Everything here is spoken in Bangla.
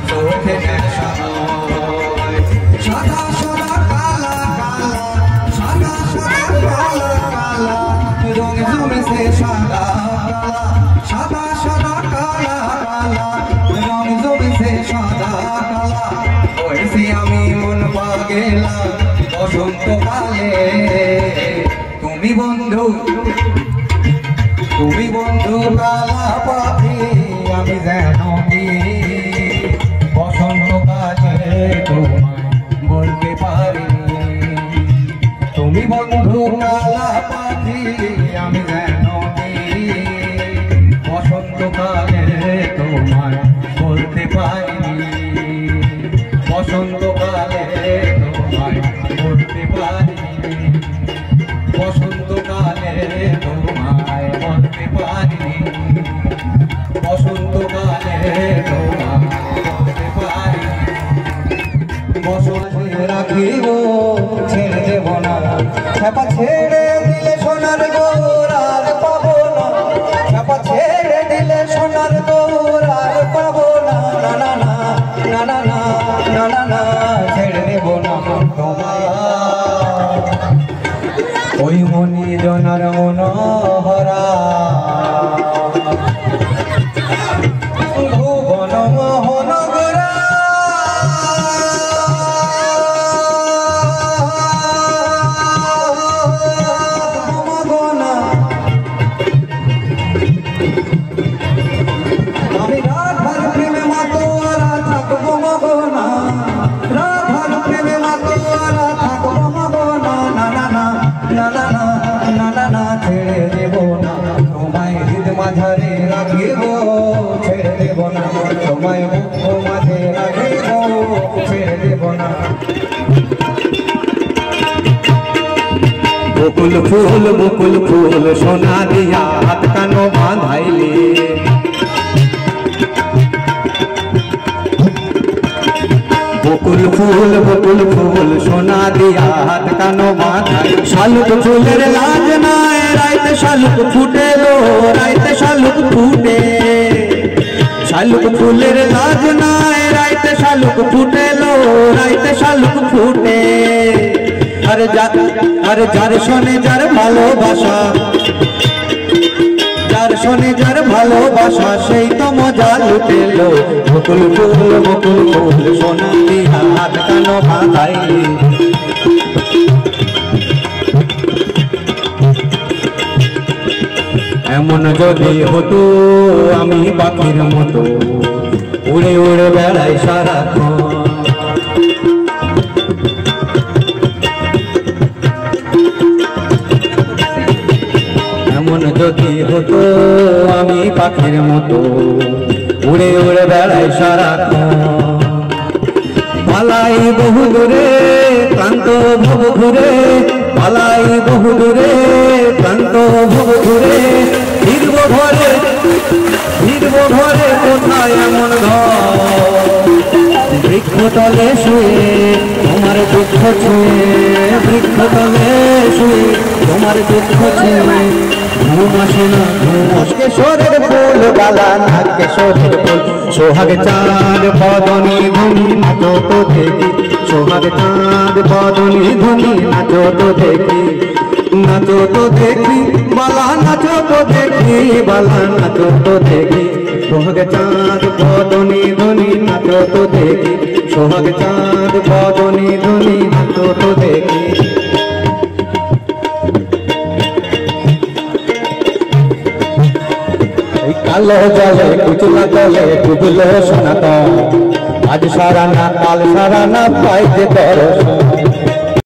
চোখে নেশা সাদা সাদা কালা কালা সাদা সাদা কালা কালা রং জমেছে সাদা সাদা সাদা কালা কালা রং জমেছে সাদা কালা হয়েছি আমি মন পাগেলা বসন্তকালে তুমি বন্ধু কালা পাখি আমি যেন কি বসন্তকালে তোমায় বলতে পারি তুমি বন্ধু কালা পাখি আমি যেন কি বসন্তকালে তোমায় বলতে পারি বসন্তকালে তোমায় বলতে পারি বসন্তকালে তোমায় বলতে পারি বসন্তকালে তোমায় বলতে পারি বসন্তে রাখিব ছেড়ে দেব না ছাপা ছেড়ে দিলে সোনার গোর আর পাবো না ছাপা ছেড়ে দিলে সোনার গোর আর পাবো না না না না না না না না না না ছেড়ে দেব না তোমায় ওই মনি জনার মনোহরা ভুবন মোহন গোরা আমি রাধার প্রেমে মাতোয়ারা থাকবো মগনা রাধার প্রেমে মাতোয়ারা থাকবো মগনা না না না না না না না না না ছেড়ে দেব না তোমায় হৃদ মাঝারে রাখিব ছেড়ে দেব না তোমায় মুখ মাঝে রাখিব ছেড়ে দেব না বকুল ফুল সোনা দিয়া হাত কানো বাঁধাইলে বকুল ফুল সোনা দিয়া হাত কানো বাঁধাই শালুক ফুলের লাজ নাই রাইতে শালুক ফুটে লো রাইতে শালুক ফুটে শালুক ফুলের লাজ নাই রাইতে শালুক ফুটে লো রাইতে শালুক ফুটে আর যার শোনে যার ভালোবাসা যার শোনে যার ভালোবাসা সেই তো মজা লুটেলো বকুল ফুল সোনা দিয়া হাত কানো বাঁধাইলে এমন যদি হতো আমি পাখির মতো উড়ে উড়ে বেড়াই সারাক্ষণ এমন যদি হতো আমি পাখির মতো উড়ে উড়ে বেড়াই সারাক্ষণ পালাই বহু দূরে ক্লান্ত ভব ঘুরে পালাই বহু দূরে ক্লান্ত ভব ঘুরে ফিরব ঘরে কোথায় এমন ঘর বৃক্ষতলে শুয়ে তোমার দুঃখ ছুঁয়ে বৃক্ষতলে শুয়ে তোমার দুঃখ ছুঁয়ে ঘুম আসে না কেশরের ফুল বালা না কেশরের ফুল সোহাগ চাঁদ বদনী ধনী নাচো তো দেখি সোহাগ চাঁদ বদনী ধনী নাচো তো দেখি বালা নাচো তো দেখি বালা নাচো তো দেখি সোহাগ চাঁদ বদনী ধনী নাচো তো দেখি সোহাগ চাঁদ বদনী ধনী নাচো তো দেখি কালো জলে কুচলা তলে ডুবলো সোনাত আজ সারা না কাল সারা না পাইতে দর্শন